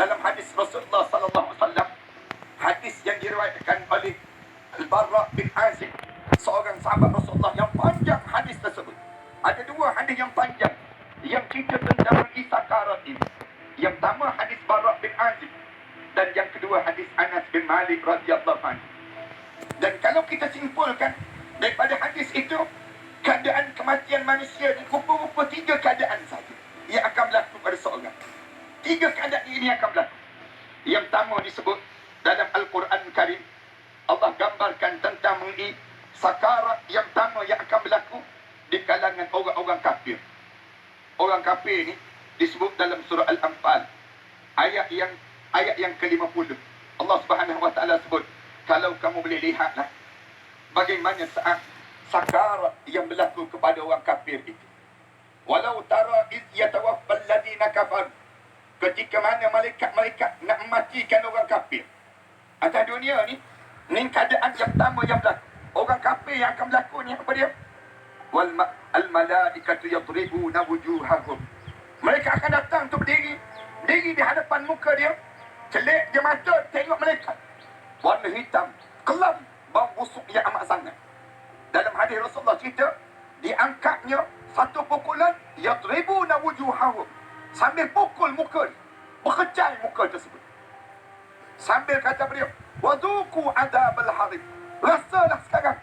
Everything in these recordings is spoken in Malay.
dalam hadis Rasulullah sallallahu alaihi wasallam, hadis yang diriwayatkan oleh Al-Barra bin Azib, seorang sahabat Rasulullah, yang panjang hadis tersebut. Ada dua hadis yang panjang yang cerita tentang Isa Karat ini. Yang pertama hadis Barra bin Azib, dan yang kedua hadis Anas bin Malik radhiyallahu anhu. Dan kalau kita simpulkan daripada hadis itu, keadaan kematian manusia ni rupa-rupa tiga keadaan saja yang akan berlaku pada seorang. Tiga keadaan ini akan berlaku. Yang pertama disebut dalam Al-Quran Karim, Allah gambarkan tentang mengenai sakarat yang pertama yang akan berlaku di kalangan orang-orang kafir. Orang kafir ni disebut dalam surah Al-Anfal, ayat yang ke-50. Allah Subhanahu wa taala sebut, kalau kamu boleh lihatlah bagaimana saat sakarat yang berlaku kepada orang kafir itu. Walau tara iz yatawaffal ladina kafar, ketika mana malaikat-malaikat nak matikan orang kafir. Atas dunia ni keadaan yang pertama yang berlaku. Orang kafir yang akan berlaku ni apa dia? Wal al-malaikatu yadribuna wujuhahum. Mereka akan datang untuk berdiri di hadapan muka dia, celik dia mata tengok malaikat. Warna hitam, kelam, bau busuk yang amat sangat. Dalam hadis Rasulullah cerita, diangkatnya satu pukulan, yadribuna wujuhahum, sambil pukul muka dia, berkecai muka tersebut. Sambil kata beliau, waduku adabal harib, rasalah sekarang,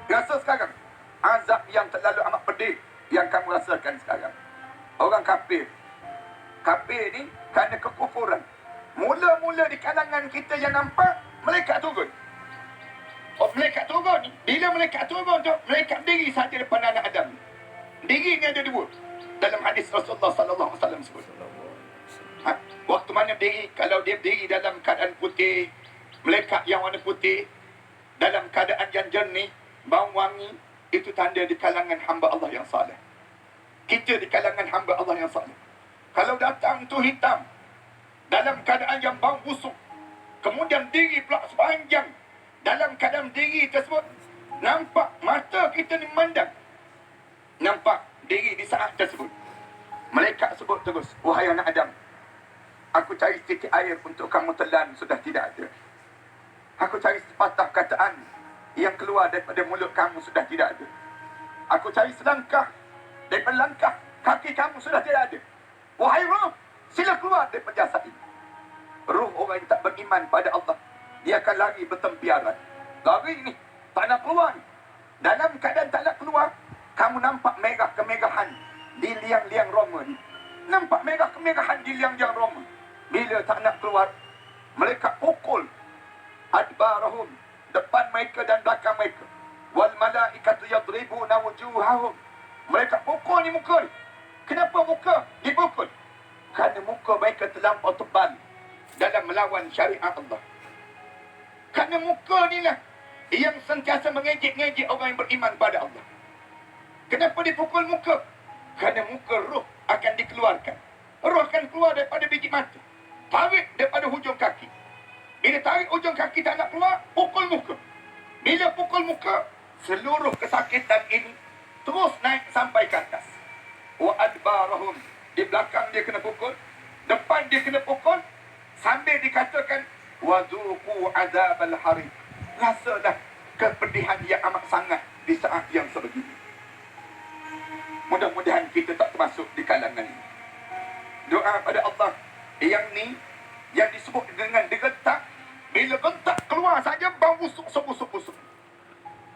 rasa sekarang azab yang terlalu amat pedih yang kamu rasakan sekarang. Orang kafir ni kerana kekufuran, mula-mula di kalangan kita yang nampak malaikat turun. Malaikat turun ni, bila malaikat turun tu, malaikat diri saja depan anak Adam. Diri ni ada dua. Dalam hadis Rasulullah sallallahu alaihi wasallam sebut. Waktu mana diri, kalau dia berdiri dalam keadaan putih, malaikat yang warna putih, dalam keadaan yang jernih, bau wangi, itu tanda di kalangan hamba Allah yang saleh. Kita di kalangan hamba Allah yang saleh. Kalau datang tu hitam, dalam keadaan yang bau busuk, kemudian diri pula sepanjang, dalam keadaan diri tersebut, nampak mata kita ni memandang, nampak diri di saat tersebut. Malaikat sebut terus, wahai anak Adam, aku cari sedikit air untuk kamu telan, sudah tidak ada. Aku cari sepatah kataan yang keluar daripada mulut kamu, sudah tidak ada. Aku cari selangkah daripada langkah kaki kamu, sudah tidak ada. Wahai roh, sila keluar daripada jasad ini. Roh orang yang tak beriman pada Allah, dia akan lari bertempiaran. Lari ni, tak nak keluar ni. Dalam keadaan tak nak keluar, kamu nampak merah kemegahan di liang-liang roma ni. Nampak merah kemegahan di liang-liang roma. Bila tak nak keluar, mereka pukul adbarahum, depan mereka dan belakang mereka. Wal malaikatu yadribuna wujuhahum. Mereka pukul ni muka ni. Kenapa muka dipukul? Kerana muka mereka terlampau tebal dalam melawan syariat Allah. Kerana muka ni lah yang sentiasa mengejek-ngejek orang yang beriman pada Allah. Kenapa dipukul muka? Kerana muka roh akan dikeluarkan. Roh akan keluar daripada biji mata, tarik daripada hujung kaki. Bila tarik hujung kaki tak nak keluar, pukul muka. Bila pukul muka, seluruh kesakitan ini terus naik sampai ke atas. Wa adbarahum, di belakang dia kena pukul, depan dia kena pukul, sambil dikatakan wazuqu azabal harib. Rasalah kepedihan yang amat sangat di saat yang sebegini. Mudah-mudahan kita tak termasuk di kalangan ini. Doa pada Allah yang ni, yang disebut dengan digentak. Bila gentak keluar saja bau busuk sebusuk-busuk.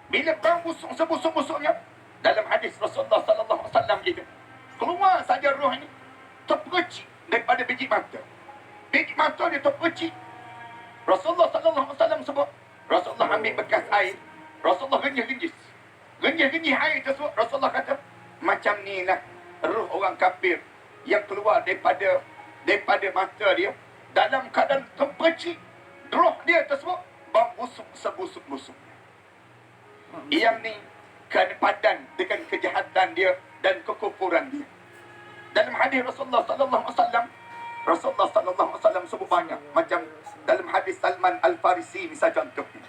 Bila bau busuk sebusuk-busuknya, dalam hadis Rasulullah sallallahu alaihi wasallam itu, keluar saja roh ini, terpercik daripada biji mata. Biji mata dia terpercik. Rasulullah sallallahu alaihi wasallam sebut, Rasulullah ambil bekas air, Rasulullah genyih-genyih. Genyih-genyih air tersebut, Rasulullah kata, macam ni lah roh orang kafir yang keluar daripada mata dia, dalam keadaan terpercik. Roh dia tersebut bau busuk sebusuk-busuk. Yang ni kerana padan dengan kejahatan dia dan kekufuran dia. Dalam hadis Rasulullah sallallahu alaihi wasallam, Rasulullah sallallahu alaihi wasallam sebut banyak, macam dalam hadis Salman Al-Farisi misal contohnya.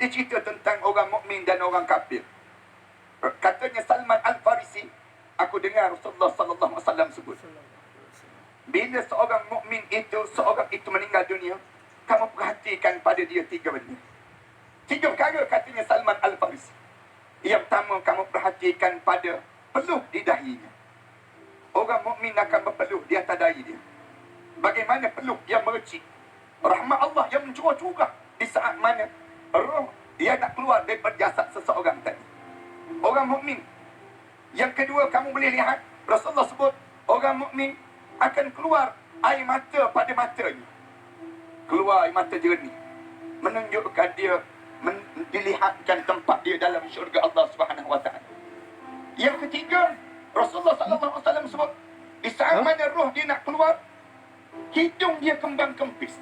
Dia cerita tentang orang mukmin dan orang kafir. Katanya Salman Al-Farisi, aku dengar Rasulullah sallallahu alaihi wasallam sebut, Bila seorang mukmin itu, seorang itu meninggal dunia, kamu perhatikan pada dia 3 benda. 3 perkara katanya Salman Al-Farisi. Yang pertama, kamu perhatikan pada peluh di dahinya. Orang mukmin akan berpeluh di atas dahi dia. Bagaimana peluh yang mercik, rahmat Allah yang mencurah-curah di saat mana roh dia nak keluar daripada jasad seseorang tadi. Orang mukmin. Yang kedua, kamu boleh lihat Rasulullah sebut orang mukmin akan keluar air mata pada matanya. Keluar air mata jernih, menunjukkan dia dilihatkan tempat dia dalam syurga Allah Subhanahu Wa Taala. Yang ketiga, Rasulullah sallallahu alaihi wasallam sebut di saat mana roh dia nak keluar, hidung dia kembang kempis.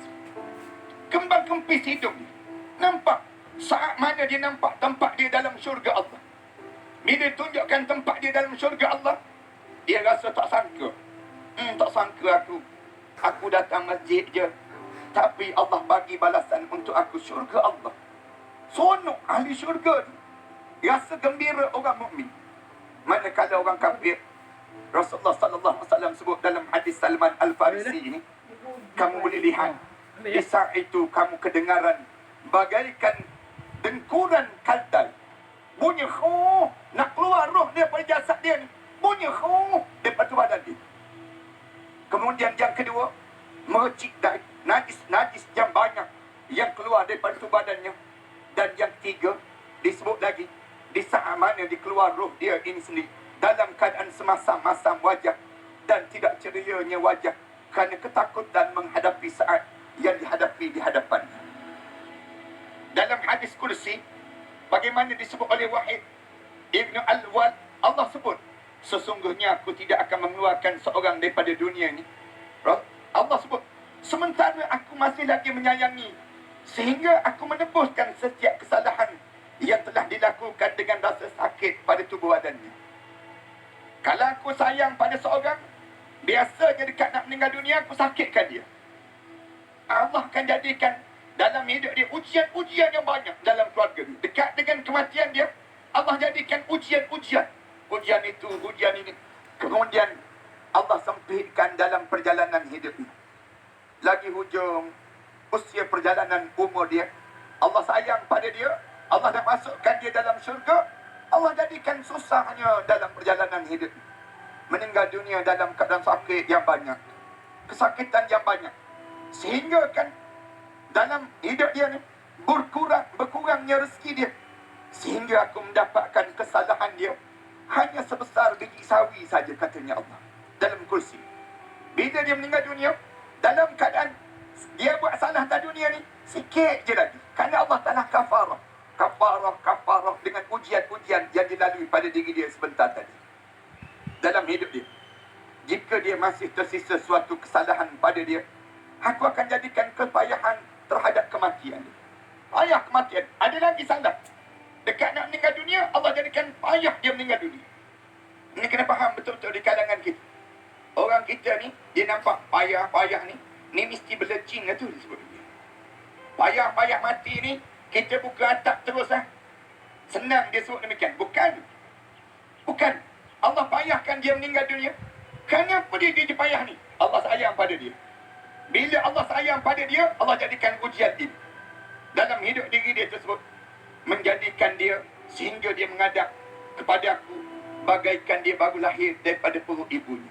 Kembang kempis hidung dia. Nampak saat mana dia nampak tempat dia dalam syurga Allah. Bila tunjukkan tempat dia dalam syurga Allah, dia rasa tak sangka. Tak sangka aku datang masjid je, tapi Allah bagi balasan untuk aku syurga Allah. Sonok ahli syurga tu. Rasa gembira orang mukmin. Manakala orang kafir, Rasulullah sallallahu alaihi wasallam sebut dalam hadis Salman Al-Farisi ini, kamu boleh lihat di saat itu kamu kedengaran bagaikan dengkuran kaltai. Bunyi khuh, nak keluar roh dia pada jasad dia ni. Bunyi khuh daripada badan dia. Kemudian yang kedua, mercik najis yang banyak yang keluar daripada badannya. Dan yang ketiga, disebut lagi di saat mana dikeluar roh dia ini sendiri dalam keadaan semasam-masam wajah dan tidak cerianya wajah kerana ketakutan menghadapi saat yang dihadapi di hadapannya. Dalam hadis kursi, bagaimana disebut oleh Wahid Ibn Al-Wal, Allah sebut, sesungguhnya aku tidak akan mengeluarkan seorang daripada dunia ini. Allah sebut, sementara aku masih lagi menyayangi, sehingga aku menebuskan setiap kesalahan yang telah dilakukan dengan rasa sakit pada tubuh badannya. Kalau aku sayang pada seorang, biasanya dekat nak meninggal dunia, aku sakitkan dia. Allah akan jadikan dalam hidup dia ujian-ujian yang banyak dalam keluarga dia. Dekat dengan kematian dia, Allah jadikan ujian-ujian. Ujian itu, ujian ini. Kemudian Allah sempitkan dalam perjalanan hidup ini. Lagi hujung usia perjalanan umur dia, Allah sayang pada dia, Allah dah masukkan dia dalam syurga, Allah jadikan susahnya dalam perjalanan hidup. Meninggal dunia dalam keadaan sakit yang banyak, kesakitan yang banyak, sehingga kan dalam hidup dia ni berkurangnya rezeki dia, sehingga aku mendapatkan kesalahan dia hanya sebesar biji sawi saja, katanya Allah dalam kursi. Bila dia meninggal dunia dalam keadaan dia buat salah dalam dunia ni sikit je lagi, kerana Allah Ta'ala kafarah dengan ujian-ujian yang dilalui pada diri dia sebentar tadi dalam hidup dia. Jika dia masih tersisa suatu kesalahan pada dia, aku akan jadikan kepayahan terhadap kematian dia. Payah kematian, ada lagi salah dekat nak meninggal dunia, Allah jadikan payah dia meninggal dunia. Ini kena faham betul-betul di kalangan kita. Orang kita ni, dia nampak payah-payah ni mesti berlecing lah tu disebut dia. Payah-payah mati ni, kita buka atap terus lah. Senang dia sebut demikian. Bukan. Allah payahkan dia meninggal dunia. Kenapa dia payah ni? Allah sayang pada dia. Bila Allah sayang pada dia, Allah jadikan ujian ini dalam hidup diri dia tersebut, menjadikan dia sehingga dia menghadap kepada aku bagaikan dia baru lahir daripada perut ibunya.